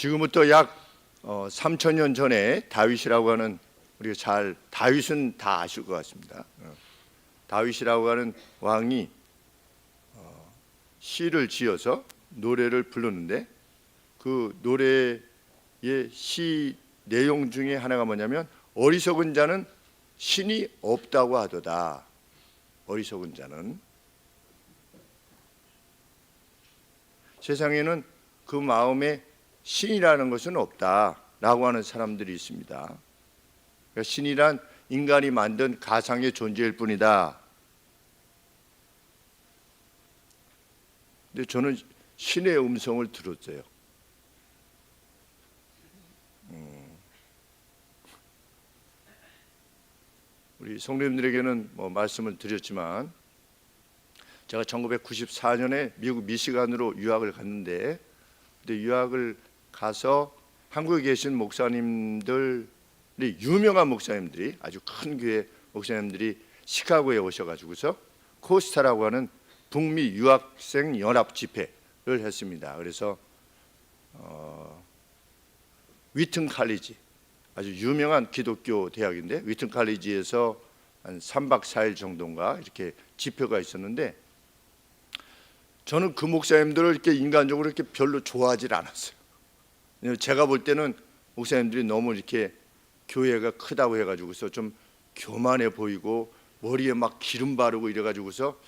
지금부터 약 3,000년 전에 다윗이라고 하는, 우리가 다윗은 다 아실 것 같습니다. 다윗이라고 하는 왕이 시를 지어서 노래를 불렀는데, 그 노래의 시 내용 중에 하나가 뭐냐면, 어리석은 자는 신이 없다고 하도다. 어리석은 자는, 세상에는 그 마음에 신이라는 것은 없다라고 하는 사람들이 있습니다. 그러니까 신이란 인간이 만든 가상의 존재일 뿐이다. 근데 저는 신의 음성을 들었어요. 우리 성도님들에게는 말씀을 드렸지만, 제가 1994년에 미국 미시간으로 유학을 갔는데, 그때 유학을 가서 한국에 계신 목사님들이, 유명한 목사님들이, 아주 큰 교회 목사님들이 시카고에 오셔가지고서 코스타라고 하는 북미 유학생 연합 집회를 했습니다. 그래서 위튼 칼리지, 아주 유명한 기독교 대학인데, 위튼 칼리지에서 한 3박 4일 정도인가 이렇게 집회가 있었는데, 저는 그 목사님들을 이렇게 인간적으로 이렇게 별로 좋아하지 않았어요. 제가 볼 때는 목사님들이 너무 이렇게 교회가 크다고 해가지고서 좀 교만해 보이고, 머리에 막 기름 바르고 이래가지고서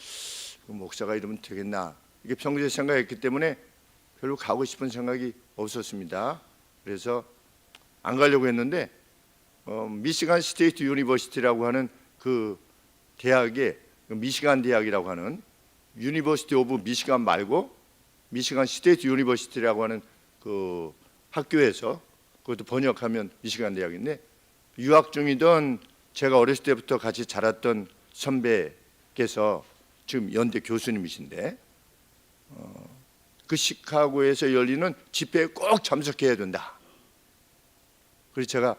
목사가 이러면 되겠나, 이게 평소에 생각했기 때문에 별로 가고 싶은 생각이 없었습니다. 그래서 안 가려고 했는데, 미시간 스테이트 유니버시티라고 하는 그 대학에, 미시간 대학이라고 하는, 유니버시티 오브 미시간 말고 미시간 스테이트 유니버시티라고 하는 그 학교에서, 그것도 번역하면 미시간 대학인데, 유학 중이던 제가 어렸을 때부터 같이 자랐던 선배께서 지금 연대 교수님이신데, 그 시카고에서 열리는 집회에 꼭 참석해야 된다. 그래서 제가,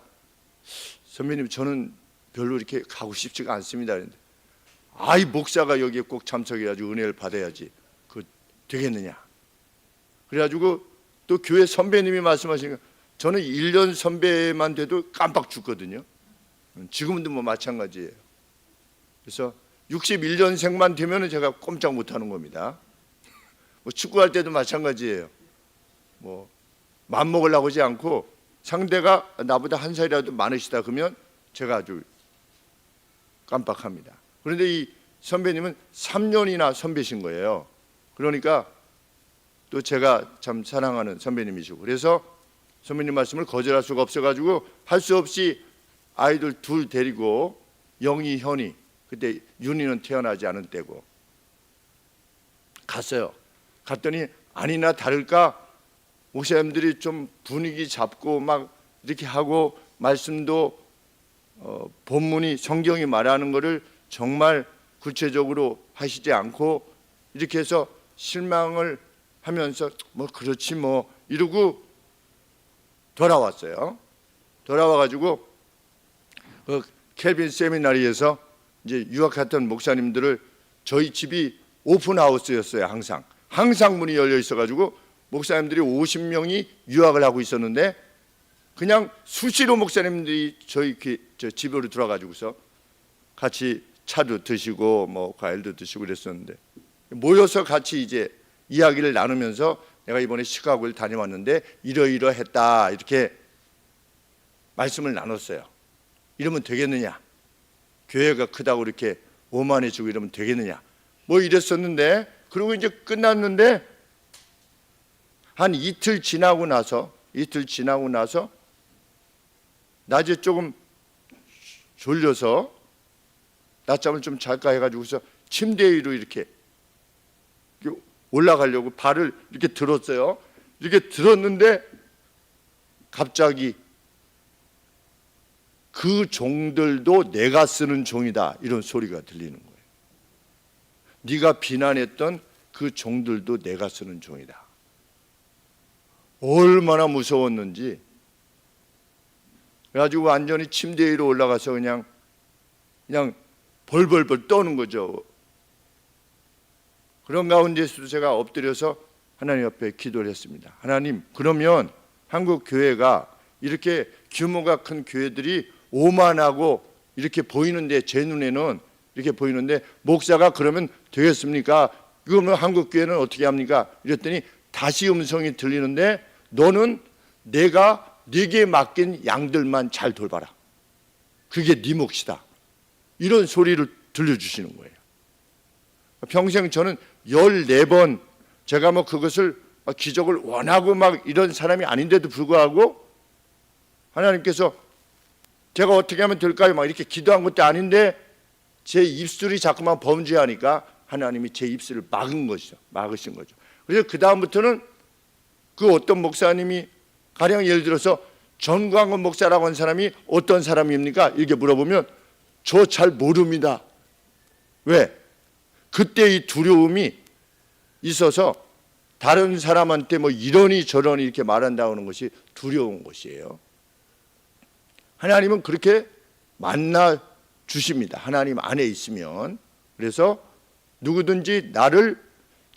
선배님 저는 별로 이렇게 가고 싶지가 않습니다. 그런데, 이 목사가 여기에 꼭 참석해가지고 은혜를 받아야지, 그 되겠느냐. 그래가지고 또 교회 선배님이 말씀하시니까, 저는 1년 선배만 돼도 깜빡 죽거든요. 지금도 마찬가지예요. 그래서 61년생만 되면 제가 꼼짝 못하는 겁니다. 축구할 때도 마찬가지예요. 맘먹으려고 하지 않고, 상대가 나보다 한 살이라도 많으시다 그러면 제가 아주 깜빡합니다. 그런데 이 선배님은 3년이나 선배신 거예요. 그러니까 또 제가 참 사랑하는 선배님이시고, 그래서 선배님 말씀을 거절할 수가 없어가지고 할 수 없이 아이들 둘 데리고, 영희, 현이, 그때 윤희는 태어나지 않은 때고, 갔어요. 갔더니 아니나 다를까 목사님들이 좀 분위기 잡고 막 이렇게 하고, 말씀도 본문이, 성경이 말하는 거를 정말 구체적으로 하시지 않고, 이렇게 해서 실망을 하면서 그렇지 이러고 돌아왔어요. 돌아와가지고 그 켈빈 세미나리에서 이제 유학했던 목사님들을, 저희 집이 오픈하우스였어요. 항상 문이 열려 있어가지고 목사님들이 50명이 유학을 하고 있었는데, 그냥 수시로 목사님들이 저희 집으로 들어가지고서 같이 차도 드시고 과일도 드시고 그랬었는데, 모여서 같이 이제 이야기를 나누면서, 내가 이번에 시카고를 다녀왔는데 이러이러했다, 이렇게 말씀을 나눴어요. 이러면 되겠느냐, 교회가 크다고 이렇게 오만해지고 이러면 되겠느냐, 이랬었는데, 그리고 이제 끝났는데, 한 이틀 지나고 나서 낮에 조금 졸려서 낮잠을 좀 잘까 해가지고서 침대 위로 이렇게 올라가려고 발을 이렇게 들었어요. 이렇게 들었는데 갑자기, 그 종들도 내가 쓰는 종이다, 이런 소리가 들리는 거예요. 네가 비난했던 그 종들도 내가 쓰는 종이다. 얼마나 무서웠는지. 그래가지고 완전히 침대 위로 올라가서 그냥 벌벌벌 떠는 거죠. 그런 가운데서도 제가 엎드려서 하나님 앞에 기도를 했습니다. 하나님, 그러면 한국 교회가 이렇게 규모가 큰 교회들이 오만하고 이렇게 보이는데, 제 눈에는 이렇게 보이는데, 목사가 그러면 되겠습니까? 그러면 한국 교회는 어떻게 합니까? 이랬더니 다시 음성이 들리는데, 너는 내가 네게 맡긴 양들만 잘 돌봐라. 그게 네 몫이다. 이런 소리를 들려주시는 거예요. 평생 저는 14번, 제가 뭐 그것을 기적을 원하고 막 이런 사람이 아닌데도 불구하고 하나님께서 제가 어떻게 하면 될까요? 막 이렇게 기도한 것도 아닌데 제 입술이 자꾸만 범죄하니까 하나님이 제 입술을 막은 것이죠. 막으신 거죠. 그래서 그 다음부터는 그 어떤 목사님이, 가령 예를 들어서 전광훈 목사라고 하는 사람이 어떤 사람입니까? 이렇게 물어보면 저 잘 모릅니다. 왜? 그때 이 두려움이 있어서 다른 사람한테 뭐 이러니 저러니 이렇게 말한다고 하는 것이 두려운 것이에요. 하나님은 그렇게 만나 주십니다. 하나님 안에 있으면. 그래서 누구든지 나를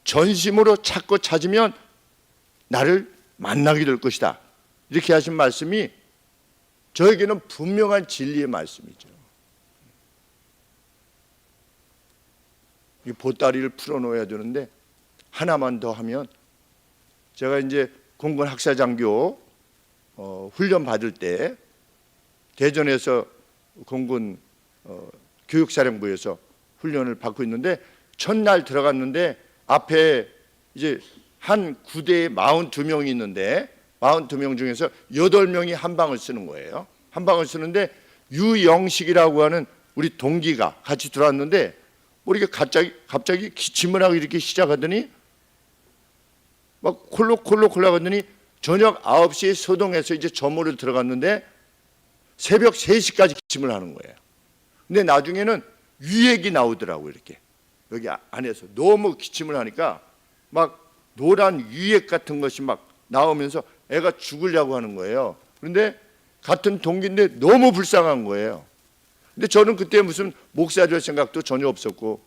전심으로 찾고 찾으면 나를 만나게 될 것이다. 이렇게 하신 말씀이 저에게는 분명한 진리의 말씀이죠. 이 보따리를 풀어놓아야 되는데 하나만 더 하면, 제가 이제 공군 학사장교 훈련 받을 때 대전에서 공군 교육사령부에서 훈련을 받고 있는데, 첫날 들어갔는데 앞에 이제 한 구대에 42명이 있는데 42명 중에서 8명이 한 방을 쓰는 거예요. 한 방을 쓰는데 유영식이라고 하는 우리 동기가 같이 들어왔는데 우리가 갑자기 기침을 하고 이렇게 시작하더니 막 콜록콜록 흘러가더니 저녁 9시에 소동해서 이제 점호를 들어갔는데 새벽 3시까지 기침을 하는 거예요. 근데 나중에는 유액이 나오더라고요. 이렇게 여기 안에서 너무 기침을 하니까 막 노란 유액 같은 것이 막 나오면서 애가 죽으려고 하는 거예요. 그런데 같은 동기인데 너무 불쌍한 거예요. 근데 저는 그때 무슨 목사 될 생각도 전혀 없었고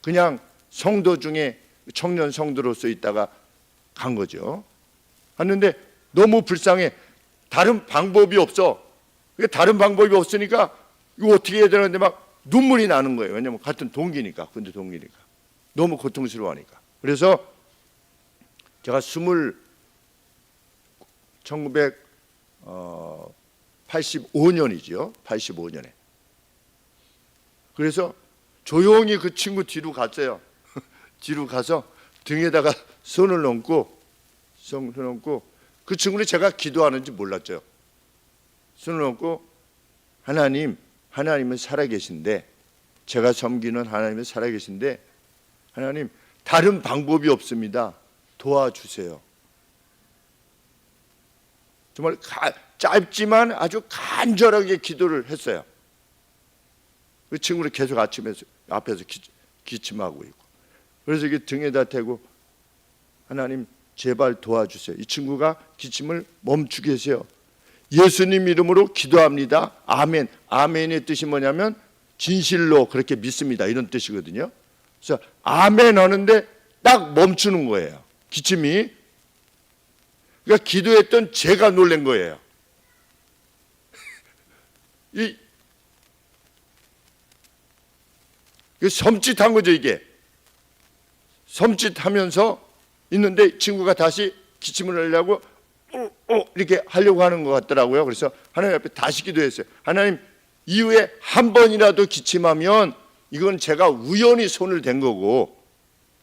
그냥 성도 중에 청년 성도로서 있다가 간 거죠. 갔는데 너무 불쌍해. 다른 방법이 없어. 다른 방법이 없으니까 이거 어떻게 해야 되는데 막 눈물이 나는 거예요. 왜냐하면 같은 동기니까, 군대 동기니까. 너무 고통스러워하니까. 그래서 제가 1985년이죠. 85년에. 그래서 조용히 그 친구 뒤로 갔어요. 뒤로 가서 등에다가 손을 얹고 그 친구는 제가 기도하는지 몰랐죠. 손을 얹고 하나님은 살아계신데, 제가 섬기는 하나님은 살아계신데 하나님 다른 방법이 없습니다. 도와주세요. 정말 짧지만 아주 간절하게 기도를 했어요. 그 친구는 계속 앞에서 기침하고 있고, 그래서 이게 등에다 대고 하나님 제발 도와주세요. 이 친구가 기침을 멈추게 하세요. 예수님 이름으로 기도합니다. 아멘. 아멘의 뜻이 뭐냐면 진실로 그렇게 믿습니다, 이런 뜻이거든요. 그래서 아멘 하는데 딱 멈추는 거예요, 기침이. 그러니까 기도했던 제가 놀란 거예요. 이게 섬찟한 거죠. 이게 섬찟하면서 있는데 친구가 다시 기침을 하려고 이렇게 하려고 하는 것 같더라고요. 그래서 하나님 앞에 다시 기도했어요. 하나님, 이후에 한 번이라도 기침하면 이건 제가 우연히 손을 댄 거고,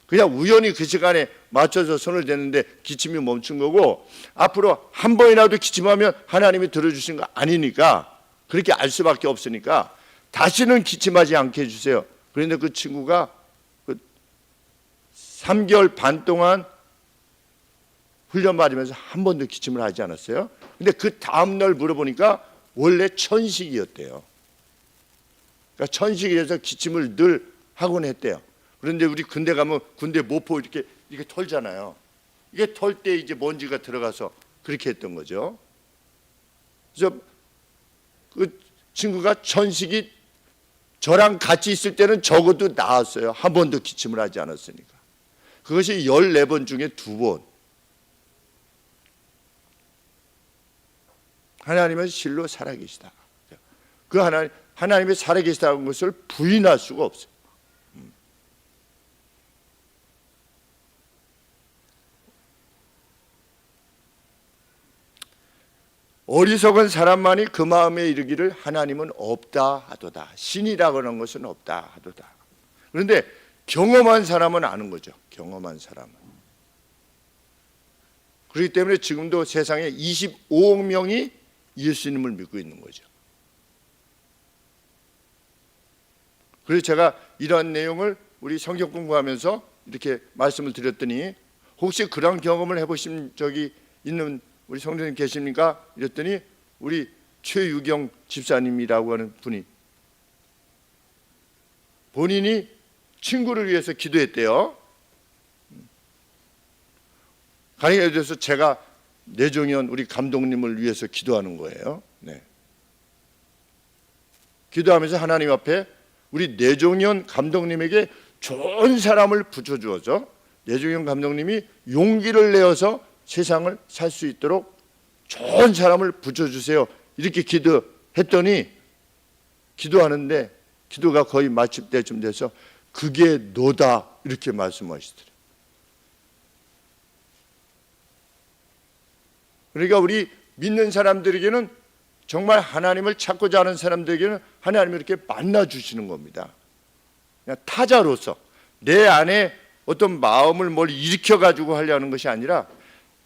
그냥 우연히 그 시간에 맞춰서 손을 대는데 기침이 멈춘 거고, 앞으로 한 번이라도 기침하면 하나님이 들어주신 거 아니니까, 그렇게 알 수밖에 없으니까 다시는 기침하지 않게 해주세요. 그런데 그 친구가 3개월 반 동안 훈련 받으면서 한 번도 기침을 하지 않았어요. 근데 그 다음날 물어보니까 원래 천식이었대요. 그러니까 천식이라서 기침을 늘 하곤 했대요. 그런데 우리 군대 가면 군대 모포 이렇게 털잖아요. 이게 털 때 이제 먼지가 들어가서 그렇게 했던 거죠. 그래서 그 친구가 천식이 저랑 같이 있을 때는 적어도 나았어요. 한 번도 기침을 하지 않았으니까. 그것이 14번 중에 2번. 하나님은 실로 살아계시다. 그 하나님이 살아계시다는 것을 부인할 수가 없어요. 어리석은 사람만이 그 마음에 이르기를 하나님은 없다 하도다. 신이라고 하는 것은 없다 하도다. 그런데 경험한 사람은 아는 거죠. 경험한 사람은. 그렇기 때문에 지금도 세상에 25억 명이 예수님을 믿고 있는 거죠. 그래서 제가 이러한 내용을 우리 성경 공부하면서 이렇게 말씀을 드렸더니 혹시 그런 경험을 해보신 적이 있는 우리 성도님 계십니까? 이랬더니 우리 최유경 집사님이라고 하는 분이 본인이 친구를 위해서 기도했대요. 가령에 대해서 제가 내종현 우리 감독님을 위해서 기도하는 거예요. 네. 기도하면서 하나님 앞에 우리 내종현 감독님에게 좋은 사람을 붙여주어서 내종현 감독님이 용기를 내어서 세상을 살 수 있도록 좋은 사람을 붙여주세요. 이렇게 기도했더니 기도하는데 기도가 거의 마칠 때쯤 돼서 그게 너다 이렇게 말씀하시더래요. 그러니까 우리 믿는 사람들에게는 정말 하나님을 찾고자 하는 사람들에게는 하나님이 이렇게 만나주시는 겁니다. 그냥 타자로서 내 안에 어떤 마음을 뭘 일으켜가지고 하려는 것이 아니라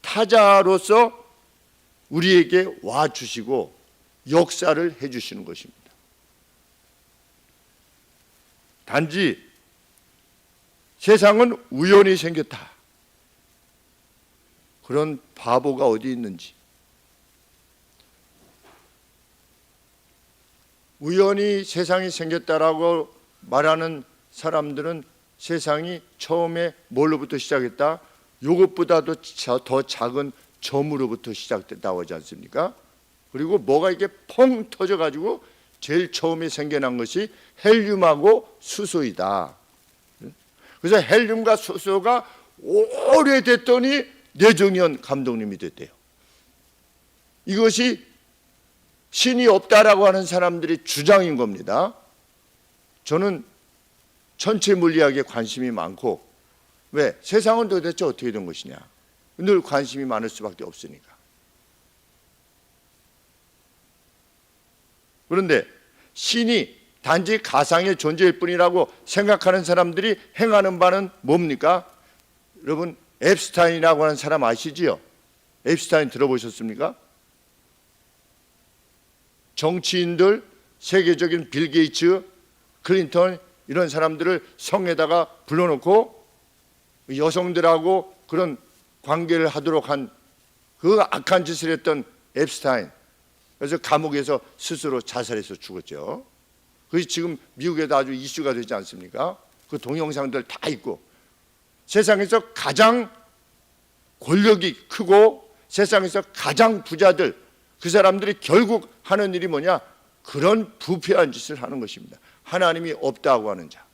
타자로서 우리에게 와주시고 역사를 해주시는 것입니다. 단지 세상은 우연히 생겼다. 그런 바보가 어디 있는지. 우연히 세상이 생겼다라고 말하는 사람들은 세상이 처음에 뭘로부터 시작했다? 이것보다도 더 작은 점으로부터 시작됐다고 하지 않습니까? 그리고 뭐가 이렇게 펑 터져가지고 제일 처음에 생겨난 것이 헬륨하고 수소이다. 그래서 헬륨과 수소가 오래됐더니 내종현 감독님이 됐대요. 이것이 신이 없다라고 하는 사람들이 주장인 겁니다. 저는 천체 물리학에 관심이 많고 왜? 세상은 도대체 어떻게 된 것이냐. 늘 관심이 많을 수밖에 없으니까. 그런데 신이 단지 가상의 존재일 뿐이라고 생각하는 사람들이 행하는 바는 뭡니까? 여러분 앱스타인이라고 하는 사람 아시지요? 앱스타인 들어보셨습니까? 정치인들, 세계적인 빌 게이츠, 클린턴 이런 사람들을 성에다가 불러놓고 여성들하고 그런 관계를 하도록 한 그 악한 짓을 했던 앱스타인. 그래서 감옥에서 스스로 자살해서 죽었죠. 그것이 지금 미국에도 아주 이슈가 되지 않습니까? 그 동영상들 다 있고 세상에서 가장 권력이 크고 세상에서 가장 부자들 그 사람들이 결국 하는 일이 뭐냐? 그런 부패한 짓을 하는 것입니다. 하나님이 없다고 하는 자.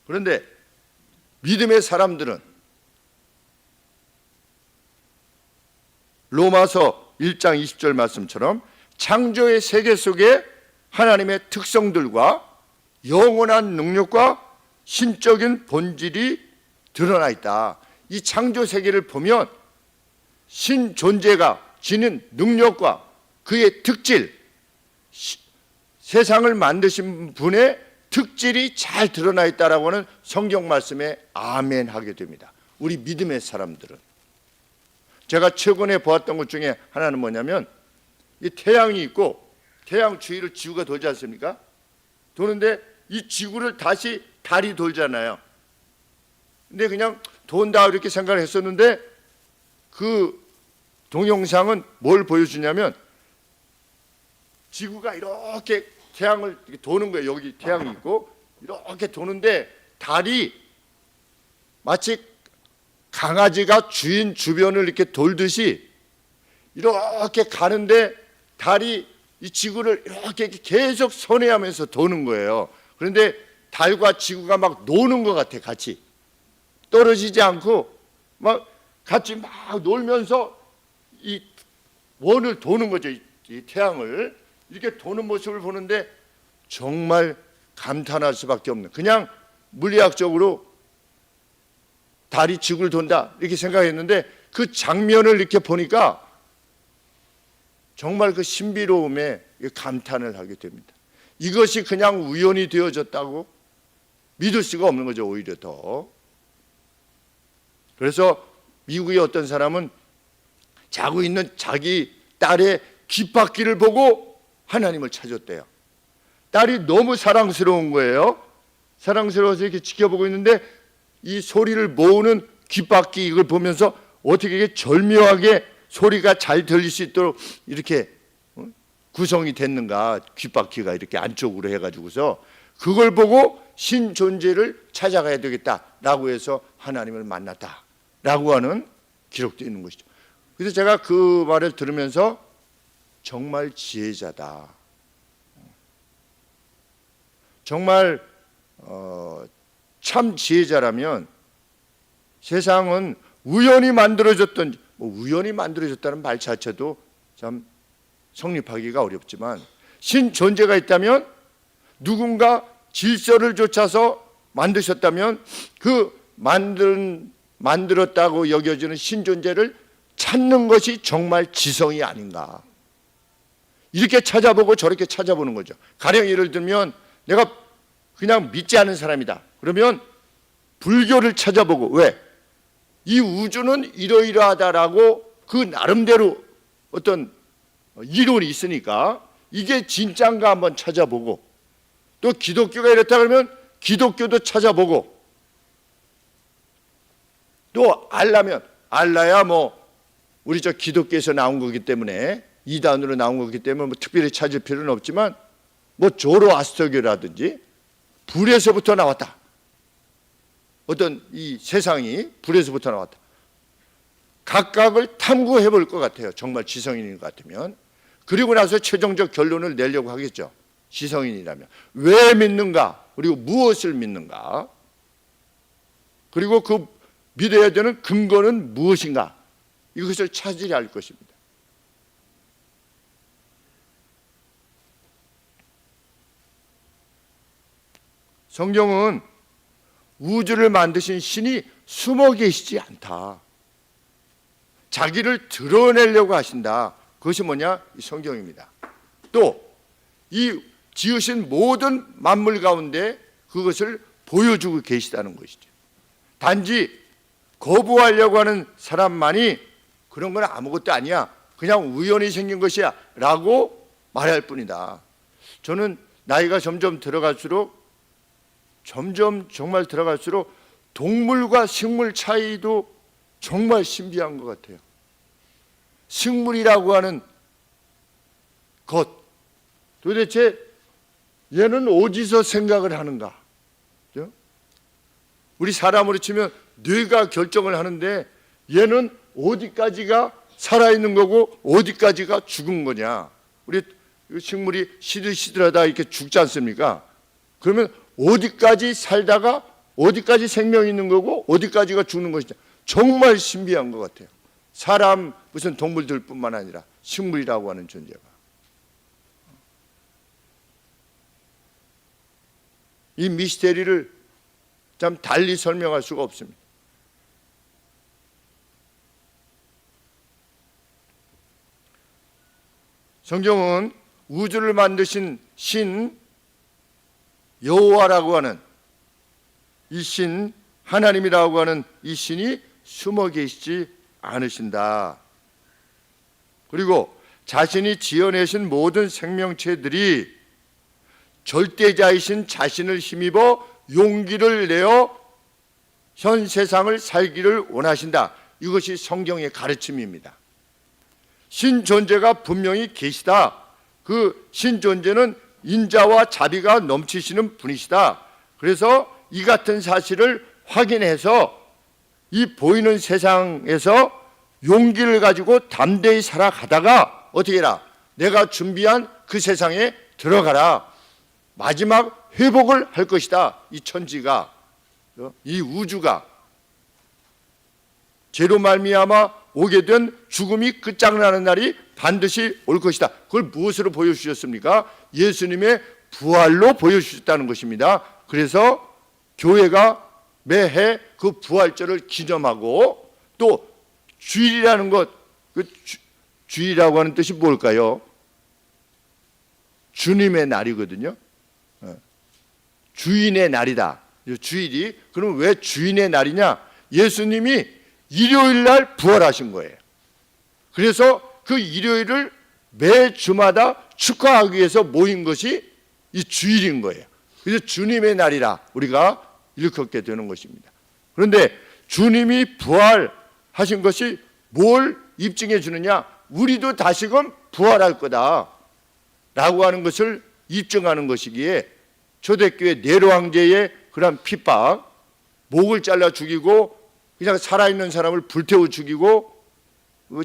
그런데 믿음의 사람들은 로마서 1장 20절 말씀처럼 창조의 세계 속에 하나님의 특성들과 영원한 능력과 신적인 본질이 드러나 있다. 이 창조 세계를 보면 신 존재가 지닌 능력과 그의 특질, 세상을 만드신 분의 특질이 잘 드러나 있다라고 하는 성경 말씀에 아멘 하게 됩니다. 우리 믿음의 사람들은. 제가 최근에 보았던 것 중에 하나는 뭐냐면 이 태양이 있고 태양 주위를 지구가 돌지 않습니까? 도는데 이 지구를 다시 달이 돌잖아요. 근데 그냥 돈다 이렇게 생각을 했었는데 그 동영상은 뭘 보여주냐면 지구가 이렇게 태양을 이렇게 도는 거예요. 여기 태양이 있고 이렇게 도는데 달이 마치 강아지가 주인 주변을 이렇게 돌듯이 이렇게 가는데 달이 이 지구를 이렇게 계속 선회하면서 도는 거예요. 그런데 달과 지구가 막 노는 것 같아. 같이 떨어지지 않고 막 같이 막 놀면서 이 원을 도는 거죠. 이 태양을 이렇게 도는 모습을 보는데 정말 감탄할 수밖에 없는, 그냥 물리학적으로 달이 지구를 돈다 이렇게 생각했는데 그 장면을 이렇게 보니까 정말 그 신비로움에 감탄을 하게 됩니다. 이것이 그냥 우연이 되어졌다고 믿을 수가 없는 거죠. 오히려 더. 그래서 미국의 어떤 사람은 자고 있는 자기 딸의 귓바퀴를 보고 하나님을 찾았대요. 딸이 너무 사랑스러운 거예요. 사랑스러워서 이렇게 지켜보고 있는데 이 소리를 모으는 귓바퀴 이걸 보면서 어떻게 이게 절묘하게 소리가 잘 들릴 수 있도록 이렇게 구성이 됐는가, 귓바퀴가 이렇게 안쪽으로 해가지고서 그걸 보고 신 존재를 찾아가야 되겠다라고 해서 하나님을 만났다라고 하는 기록도 있는 것이죠. 그래서 제가 그 말을 들으면서 정말 지혜자다. 정말 참 지혜자라면 세상은 우연히 만들어졌던, 우연히 만들어졌다는 말 자체도 참 성립하기가 어렵지만 신 존재가 있다면, 누군가 질서를 좇아서 만드셨다면 그 만들었다고 여겨지는 신 존재를 찾는 것이 정말 지성이 아닌가. 이렇게 찾아보고 저렇게 찾아보는 거죠. 가령 예를 들면 내가 그냥 믿지 않은 사람이다. 그러면 불교를 찾아보고, 왜? 이 우주는 이러이러하다라고 그 나름대로 어떤 이론이 있으니까 이게 진짜인가 한번 찾아보고, 또 기독교가 이렇다 그러면 기독교도 찾아보고, 또 알라야 뭐 우리 저 기독교에서 나온 거기 때문에, 이단으로 나온 거기 때문에 뭐 특별히 찾을 필요는 없지만, 뭐 조로아스터교라든지 불에서부터 나왔다, 어떤 이 세상이 불에서부터 나왔다, 각각을 탐구해 볼 것 같아요. 정말 지성인인 것 같으면. 그리고 나서 최종적 결론을 내려고 하겠죠. 지성인이라면 왜 믿는가, 그리고 무엇을 믿는가, 그리고 그 믿어야 되는 근거는 무엇인가, 이것을 찾으려 할 것입니다. 성경은 우주를 만드신 신이 숨어 계시지 않다, 자기를 드러내려고 하신다. 그것이 뭐냐? 이 성경입니다. 또 이 지으신 모든 만물 가운데 그것을 보여주고 계시다는 것이죠. 단지 거부하려고 하는 사람만이 그런 건 아무것도 아니야, 그냥 우연히 생긴 것이야 라고 말할 뿐이다. 저는 나이가 점점 정말 들어갈수록 동물과 식물 차이도 정말 신비한 것 같아요. 식물이라고 하는 것, 도대체 얘는 어디서 생각을 하는가? 그렇죠? 우리 사람으로 치면 뇌가 결정을 하는데 얘는 어디까지가 살아있는 거고 어디까지가 죽은 거냐? 우리 식물이 시들시들하다 이렇게 죽지 않습니까? 그러면 어디까지 살다가 어디까지 생명이 있는 거고 어디까지가 죽는 것이냐? 정말 신비한 것 같아요. 사람, 무슨 동물들뿐만 아니라 식물이라고 하는 존재가. 이 미스테리를 참 달리 설명할 수가 없습니다. 성경은 우주를 만드신 신 여호와라고 하는 이 신, 하나님이라고 하는 이 신이 숨어 계시지 않으신다. 그리고 자신이 지어내신 모든 생명체들이 절대자이신 자신을 힘입어 용기를 내어 현 세상을 살기를 원하신다. 이것이 성경의 가르침입니다. 신존재가 분명히 계시다. 그 신존재는 인자와 자비가 넘치시는 분이시다. 그래서 이 같은 사실을 확인해서 이 보이는 세상에서 용기를 가지고 담대히 살아가다가 어떻게 해라? 내가 준비한 그 세상에 들어가라. 마지막 회복을 할 것이다. 이 천지가, 이 우주가 죄로 말미암아 오게 된 죽음이 끝장나는 날이 반드시 올 것이다. 그걸 무엇으로 보여주셨습니까? 예수님의 부활로 보여주셨다는 것입니다. 그래서 교회가 매해 그 부활절을 기념하고, 또 주일이라는 것, 주일이라고 하는 뜻이 뭘까요? 주님의 날이거든요. 주인의 날이다. 주일이. 그럼 왜 주인의 날이냐? 예수님이 일요일 날 부활하신 거예요. 그래서 그 일요일을 매 주마다 축하하기 위해서 모인 것이 이 주일인 거예요. 그래서 주님의 날이라 우리가 일컫게 되는 것입니다. 그런데 주님이 부활하신 것이 뭘 입증해 주느냐? 우리도 다시금 부활할 거다 라고 하는 것을 입증하는 것이기에, 초대교회 네로 황제의 그런 핍박, 목을 잘라 죽이고 그냥 살아있는 사람을 불태워 죽이고,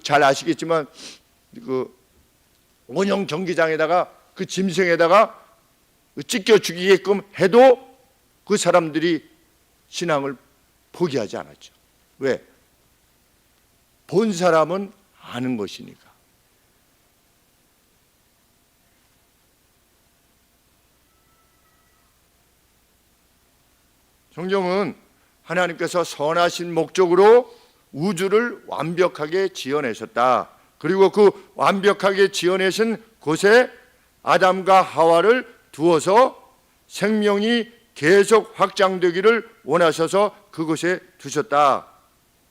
잘 아시겠지만 그 원형 경기장에다가 그 짐승에다가 찢겨 죽이게끔 해도 그 사람들이 신앙을 포기하지 않았죠. 왜? 본 사람은 아는 것이니까. 성경은 하나님께서 선하신 목적으로 우주를 완벽하게 지어내셨다. 그리고 그 완벽하게 지어내신 곳에 아담과 하와를 두어서 생명이 계속 확장되기를 원하셔서 그곳에 두셨다.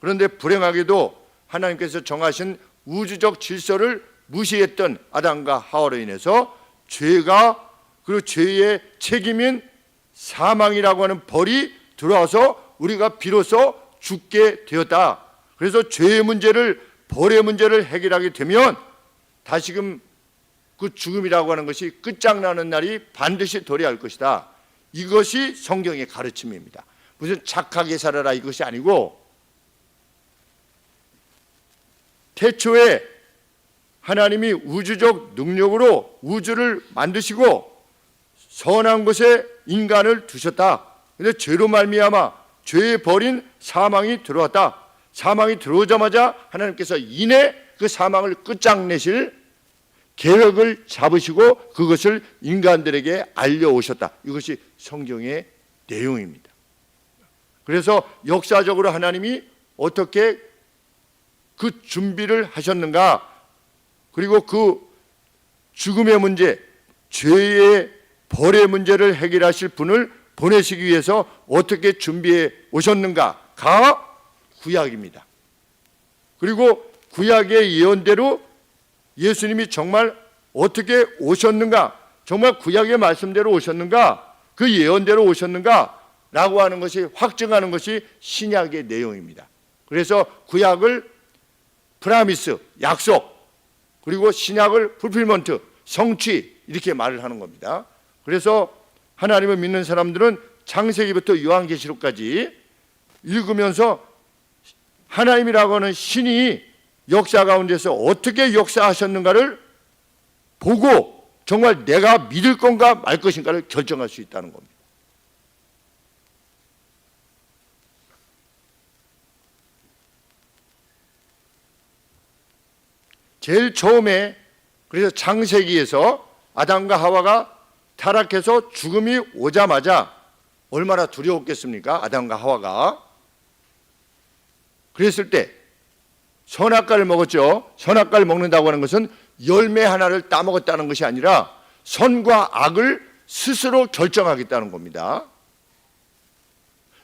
그런데 불행하게도 하나님께서 정하신 우주적 질서를 무시했던 아담과 하와로 인해서 죄가, 그리고 죄의 책임인 사망이라고 하는 벌이 들어와서 우리가 비로소 죽게 되었다. 그래서 죄의 문제를, 벌의 문제를 해결하게 되면 다시금 그 죽음이라고 하는 것이 끝장나는 날이 반드시 도래할 것이다. 이것이 성경의 가르침입니다. 무슨 착하게 살아라 이것이 아니고, 태초에 하나님이 우주적 능력으로 우주를 만드시고 선한 곳에 인간을 두셨다. 그런데 죄로 말미암아 죄에 버린 사망이 들어왔다. 사망이 들어오자마자 하나님께서 이내 그 사망을 끝장내실 계획을 잡으시고 그것을 인간들에게 알려오셨다. 이것이 성경의 내용입니다. 그래서 역사적으로 하나님이 어떻게 그 준비를 하셨는가, 그리고 그 죽음의 문제, 죄의 벌의 문제를 해결하실 분을 보내시기 위해서 어떻게 준비해 오셨는가가 구약입니다. 그리고 구약의 예언대로 예수님이 정말 어떻게 오셨는가, 정말 구약의 말씀대로 오셨는가, 그 예언대로 오셨는가 라고 하는 것이 확증하는 것이 신약의 내용입니다. 그래서 구약을 프라미스, 약속, 그리고 신약을 풀필먼트, 성취, 이렇게 말을 하는 겁니다. 그래서 하나님을 믿는 사람들은 창세기부터 요한계시록까지 읽으면서 하나님이라고 하는 신이 역사 가운데서 어떻게 역사하셨는가를 보고 정말 내가 믿을 건가 말 것인가를 결정할 수 있다는 겁니다. 제일 처음에, 그래서 창세기에서 아담과 하와가 타락해서 죽음이 오자마자 얼마나 두려웠겠습니까? 아담과 하와가. 그랬을 때 선악과를 먹었죠. 선악과를 먹는다고 하는 것은 열매 하나를 따먹었다는 것이 아니라 선과 악을 스스로 결정하겠다는 겁니다.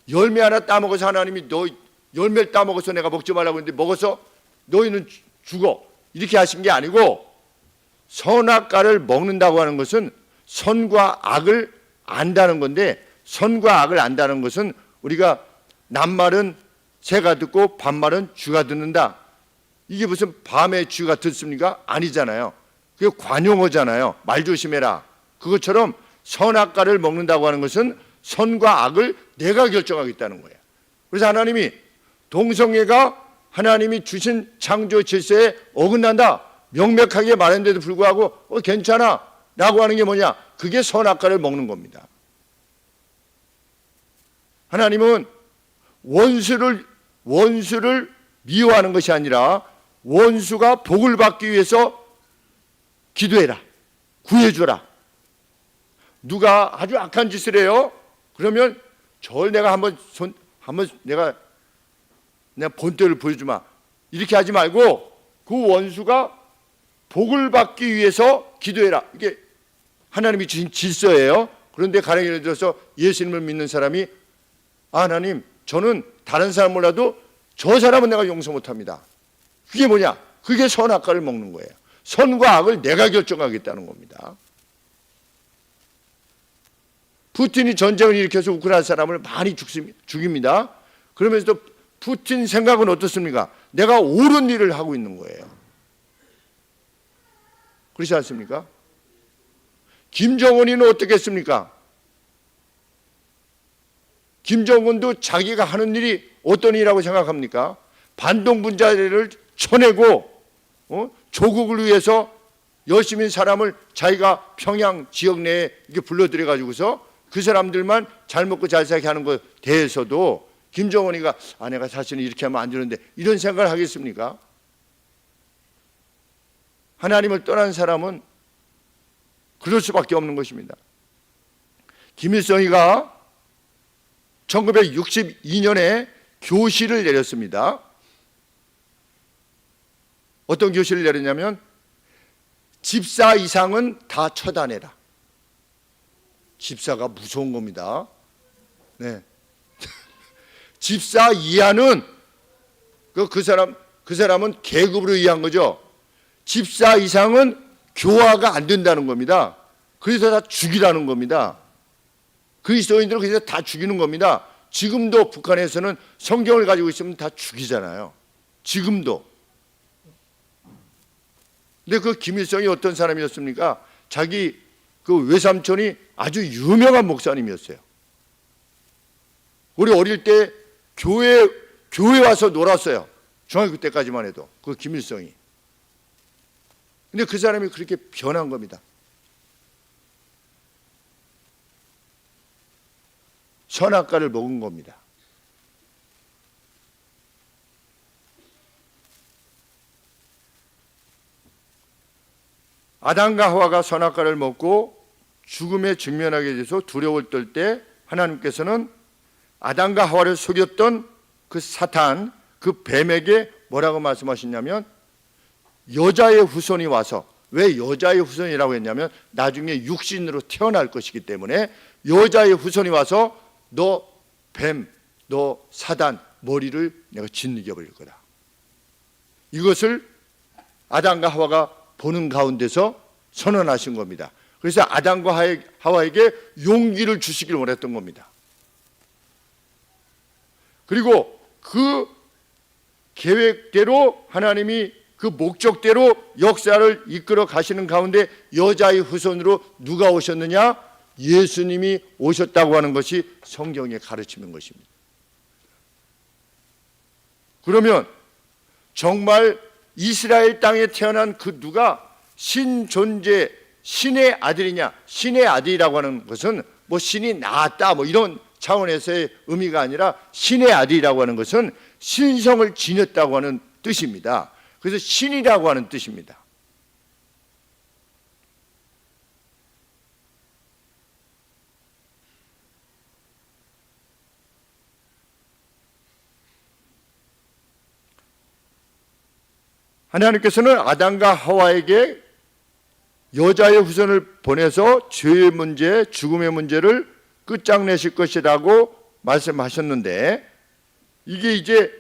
열매 하나 따먹어서 하나님이 너 열매를 따먹어서 내가 먹지 말라고 했는데 먹어서 너희는 죽어, 이렇게 하신 게 아니고, 선악과를 먹는다고 하는 것은 선과 악을 안다는 건데, 선과 악을 안다는 것은 우리가 낱말은 새가 듣고 반말은 쥐가 듣는다. 이게 무슨 밤에 쥐가 듣습니까? 아니잖아요. 그게 관용어잖아요. 말 조심해라. 그것처럼 선악과를 먹는다고 하는 것은 선과 악을 내가 결정하겠다는 거예요. 그래서 하나님이 동성애가 하나님이 주신 창조 질서에 어긋난다 명백하게 말했는데도 불구하고 괜찮아 라고 하는 게 뭐냐? 그게 선악과를 먹는 겁니다. 하나님은 원수를 미워하는 것이 아니라 원수가 복을 받기 위해서 기도해라. 구해주라. 누가 아주 악한 짓을 해요. 그러면 절 내가 한번 내가 본때를 보여주마. 이렇게 하지 말고 그 원수가 복을 받기 위해서 기도해라. 이게 하나님이 주신 질서예요. 그런데 가령 예를 들어서 예수님을 믿는 사람이 하나님, 저는 다른 사람 몰라도 저 사람은 내가 용서 못합니다. 그게 뭐냐? 그게 선악과를 먹는 거예요. 선과 악을 내가 결정하겠다는 겁니다. 푸틴이 전쟁을 일으켜서 우크라이나 사람을 많이 죽입니다. 그러면서도 푸틴 생각은 어떻습니까? 내가 옳은 일을 하고 있는 거예요. 그렇지 않습니까? 김정은이는 어떻게 했습니까? 김정은도 자기가 하는 일이 어떤 일이라고 생각합니까? 반동 분자를 쳐내고 조국을 위해서 열심히 사람을 자기가 평양 지역 내에 이렇게 불러들여 가지고서 그 사람들만 잘 먹고 잘 살게 하는 것에 대해서도 김정은이가 내가 사실은 이렇게 하면 안 되는데 이런 생각을 하겠습니까? 하나님을 떠난 사람은 그럴 수밖에 없는 것입니다. 김일성이가 1962년에 교시를 내렸습니다. 어떤 교시를 내렸냐면 집사 이상은 다 처단해라. 집사가 무서운 겁니다. 네. 집사 이하는 그 사람은 계급으로 이해한 거죠. 집사 이상은 교화가 안 된다는 겁니다. 그래서 다 죽이라는 겁니다. 그리스도인들은 그래서 다 죽이는 겁니다. 지금도 북한에서는 성경을 가지고 있으면 다 죽이잖아요. 지금도. 근데 그 김일성이 어떤 사람이었습니까? 자기 그 외삼촌이 아주 유명한 목사님이었어요. 우리 어릴 때 교회 와서 놀았어요. 중학교 때까지만 해도 그 김일성이. 근데 그 사람이 그렇게 변한 겁니다. 선악과를 먹은 겁니다. 아담과 하와가 선악과를 먹고 죽음에 직면하게 돼서 두려움을 떨 때 하나님께서는 아담과 하와를 속였던 그 사탄, 그 뱀에게 뭐라고 말씀하셨냐면 여자의 후손이 와서, 왜 여자의 후손이라고 했냐면 나중에 육신으로 태어날 것이기 때문에 여자의 후손이 와서 너 뱀, 너 사단 머리를 내가 짓누겨 버릴 거다. 이것을 아담과 하와가 보는 가운데서 선언하신 겁니다. 그래서 아담과 하와에게 용기를 주시길 원했던 겁니다. 그리고 그 계획대로 하나님이 그 목적대로 역사를 이끌어 가시는 가운데 여자의 후손으로 누가 오셨느냐? 예수님이 오셨다고 하는 것이 성경의 가르치는 것입니다. 그러면 정말 이스라엘 땅에 태어난 그 누가 신존재, 신의 아들이냐? 신의 아들이라고 하는 것은 뭐 신이 낳았다 뭐 이런 차원에서의 의미가 아니라 신의 아들이라고 하는 것은 신성을 지녔다고 하는 뜻입니다. 그래서 신이라고 하는 뜻입니다. 하나님께서는 아담과 하와에게 여자의 후손을 보내서 죄의 문제, 죽음의 문제를 끝장내실 것이라고 말씀하셨는데 이게 이제